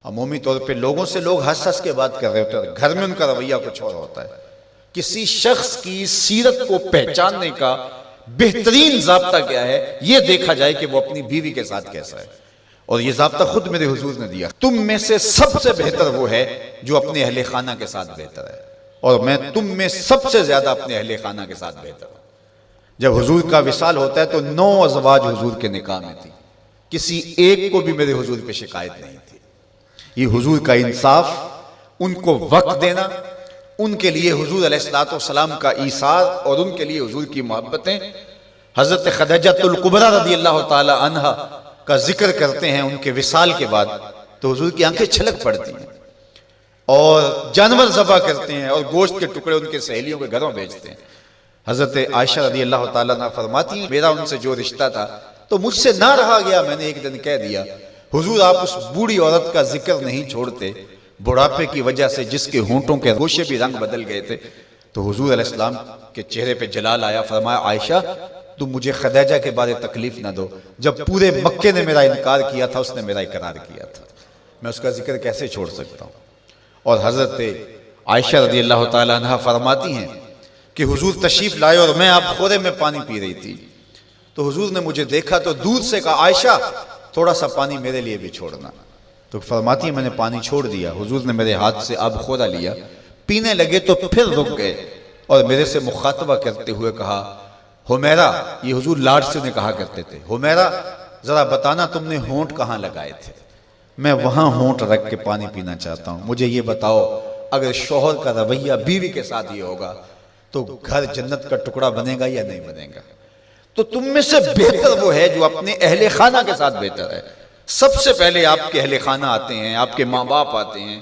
عمومی طور پہ لوگوں سے لوگ ہنس ہنس کے بات کر رہے ہوتے ہیں، گھر میں ان کا رویہ کچھ اور ہوتا ہے۔ کسی شخص کی سیرت کو پہچاننے کا بہترین ضابطہ کیا ہے، یہ دیکھا جائے کہ وہ اپنی بیوی کے ساتھ کیسا ہے، اور یہ ضابطہ خود میرے حضور نے دیا۔ تم میں سے سب سے بہتر وہ ہے جو اپنے اہل خانہ کے ساتھ بہتر ہے، اور میں تم میں سب سے زیادہ اپنے اہل خانہ کے ساتھ بہتر ہوں۔ جب حضور کا وصال ہوتا ہے تو 9 ازواج حضور کے نکاح میں تھی، کسی ایک کو بھی میرے حضور پہ شکایت نہیں تھی۔ یہ حضور کا انصاف، ان کو وقت دینا، ان کے لیے حضور علیہ السلام کا ایثار اور ان کے لیے حضور کی محبتیں۔ حضرت خدیجہ الکبریٰ رضی اللہ تعالی عنہ کا ذکر کرتے ہیں ان کے وصال کے بعد تو حضور کی آنکھیں چھلک پڑتی ہیں، اور جانور ذبح کرتے ہیں اور گوشت کے ٹکڑے ان کے سہیلیوں کے گھروں بھیجتے ہیں۔ حضرت عائشہ رضی اللہ تعالیٰ عنہ فرماتی ہیں میرا ان سے جو رشتہ تھا تو مجھ سے نہ رہا گیا، میں نے ایک دن کہہ دیا حضور آپ اس بوڑھی عورت کا ذکر نہیں چھوڑتے، بڑھاپے کی وجہ سے جس کے ہونٹوں کے گوشے بھی رنگ بدل گئے تھے۔ تو حضور علیہ السلام کے چہرے پہ جلال آیا، فرمایا عائشہ تم مجھے خدیجہ کے بارے تکلیف نہ دو، جب پورے مکے نے میرا انکار کیا تھا اس نے میرا اقرار کیا تھا، میں اس کا ذکر کیسے چھوڑ سکتا ہوں۔ اور حضرت عائشہ رضی اللہ تعالیٰ عنہ فرماتی ہیں کہ حضور تشریف لائے اور میں آپ خورے میں پانی پی رہی تھی، تو حضور نے مجھے دیکھا تو دور سے کہا عائشہ تھوڑا سا پانی میرے لیے بھی چھوڑنا، تو فرماتی ہیں میں نے پانی چھوڑ دیا، حضور نے میرے ہاتھ سے آب خورا لیا، پینے لگے تو پھر رک گئے اور میرے سے مخاطبہ کرتے ہوئے کہا حمیرہ، یہ حضور لاڈ سے انہیں کہا کرتے تھے، حمیرہ ذرا بتانا تم نے ہونٹ کہاں لگائے تھے، میں وہاں ہونٹ رکھ کے پانی پینا چاہتا ہوں، مجھے یہ بتاؤ اگر شوہر کا رویہ بیوی کے ساتھ یہ ہوگا تو گھر جنت کا ٹکڑا بنے گا یا نہیں بنے گا؟ تو تم میں سے بہتر وہ ہے جو اپنے اہل خانہ کے ساتھ بہتر ہے۔ سب سے پہلے آپ کے اہل خانہ آتے ہیں، آپ کے ماں باپ آتے ہیں،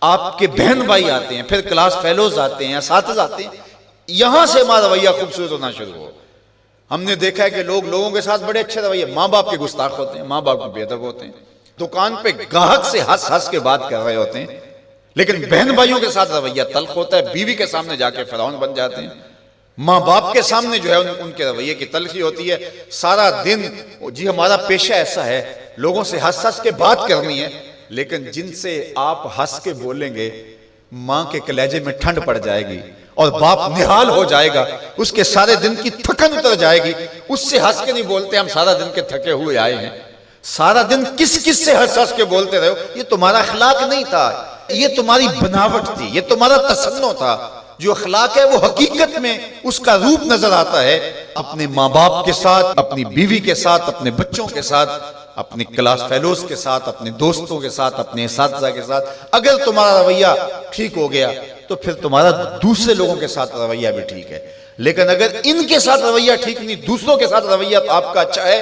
آپ کے بہن بھائی آتے ہیں، پھر کلاس فیلوز آتے ہیں، اساتذہ آتے ہیں، یہاں سے ہمارا رویہ خوبصورت ہونا شروع ہو۔ ہم نے دیکھا ہے کہ لوگوں کے ساتھ بڑے اچھے رویے، ماں باپ کے گستاخ ہوتے ہیں، ماں باپ کے بے ادب ہوتے ہیں، دکان پہ گاہک سے ہنس ہنس کے بات کر رہے ہوتے ہیں، لیکن بہن بھائیوں کے ساتھ رویہ تلخ ہوتا ہے، بیوی کے سامنے جا کے فرعون بن جاتے ہیں، ماں باپ کے سامنے جو ہے ان کے رویے کی تلخی ہوتی ہے۔ سارا دن جی ہمارا پیشہ ایسا ہے لوگوں سے ہنس ہنس کے بات کرنی ہے، لیکن جن سے آپ ہنس کے بولیں گے ماں کے کلیجے میں ٹھنڈ پڑ جائے گی اور باپ نہال ہو جائے گا، اس کے سارے دن کی تھکن اتر جائے گی، اس سے ہنس کے نہیں بولتے ہم سارا دن کے تھکے ہوئے آئے ہیں، سارا دن کس سے ہنس ہنس کے بولتے رہے ہو، یہ تمہارا اخلاق نہیں تھا، یہ تمہاری بناوٹ تھی، یہ تمہارا تصنع تھا۔ جو اخلاق ہے وہ حقیقت میں اس کا روپ نظر آتا ہے اپنے ماں باپ کے ساتھ، اپنی بیوی کے ساتھ، اپنے بچوں کے ساتھ، اپنی کلاس فیلوز کے ساتھ، اپنے دوستوں کے ساتھ، اپنے اساتذہ کے ساتھ۔ اگر تمہارا رویہ ٹھیک ہو گیا تو پھر تمہارا دوسرے لوگوں کے ساتھ رویہ بھی ٹھیک ہے، لیکن اگر ان کے ساتھ رویہ ٹھیک نہیں، دوسروں کے ساتھ رویہ آپ کا اچھا ہے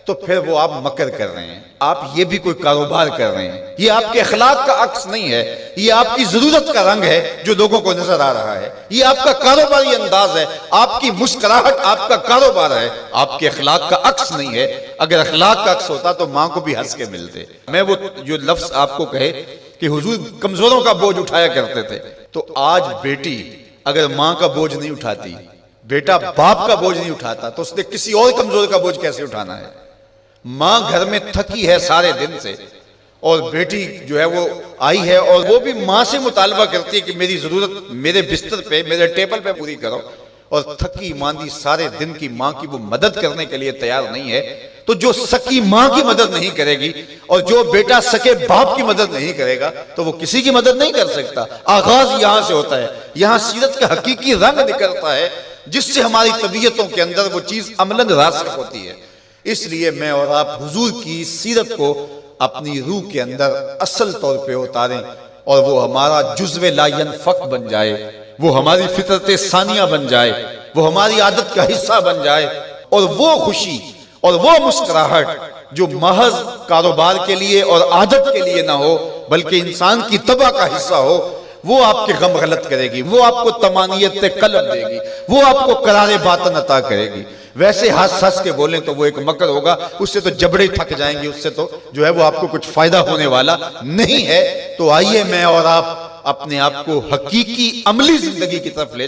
تو پھر وہ آپ مکر کر رہے ہیں، آپ یہ بھی کوئی کاروبار کر رہے ہیں، یہ آپ کے اخلاق کا عکس نہیں ہے، یہ آپ کی ضرورت کا رنگ ہے جو لوگوں کو نظر آ رہا ہے، یہ آپ کا کاروباری انداز ہے، آپ کی مسکراہٹ آپ کا کاروبار ہے، آپ کے اخلاق کا عکس نہیں ہے۔ اگر اخلاق کا عکس ہوتا تو ماں کو بھی ہنس کے ملتے۔ میں وہ جو لفظ آپ کو کہے کہ حضور کمزوروں کا بوجھ اٹھایا کرتے تھے، تو آج بیٹی اگر ماں کا بوجھ نہیں اٹھاتی، بیٹا باپ کا بوجھ نہیں اٹھاتا، تو اس نے کسی اور کمزور کا بوجھ کیسے اٹھانا ہے؟ ماں گھر میں تھکی ہے سارے دن سے اور بیٹی جو ہے وہ آئی ہے اور وہ بھی ماں سے مطالبہ کرتی ہے کہ میری ضرورت میرے بستر پہ، میرے ٹیبل پہ پوری کرو، اور تھکی ماندی سارے دن کی ماں کی وہ مدد کرنے کے لیے تیار نہیں ہے، تو جو سکی ماں کی مدد نہیں کرے گی اور جو بیٹا سکے باپ کی مدد نہیں کرے گا تو وہ کسی کی مدد نہیں کر سکتا۔ آغاز یہاں سے ہوتا ہے، یہاں سیرت کا حقیقی رنگ نکلتا ہے جس سے ہماری طبیعتوں کے اندر وہ چیز عملاً راسخ ہوتی ہے۔ اس لیے میں اور آپ حضور کی سیرت کو اپنی روح کے اندر اصل طور پہ اتاریں اور وہ ہمارا جزو لا ینفک بن جائے، وہ ہماری فطرت ثانیہ بن جائے، وہ ہماری عادت کا حصہ بن جائے، اور وہ خوشی اور وہ مسکراہٹ جو محض کاروبار کے لیے اور عادت کے لیے نہ ہو بلکہ انسان کی طبع کا حصہ ہو، وہ آپ کے غم غلط کرے گی، وہ آپ کو طمانیت قلب دے گی، وہ آپ کو قرار باطن عطا کرے گی۔ ویسے ہنس ہنس کے بولیں تو وہ ایک مکر ہوگا، اس سے تو جبڑے تھک جائیں گے، اس سے تو جو ہے وہ آپ کو کچھ فائدہ ہونے والا نہیں ہے۔ تو آئیے میں اور آپ اپنے آپ کو حقیقی عملی زندگی کی طرف لے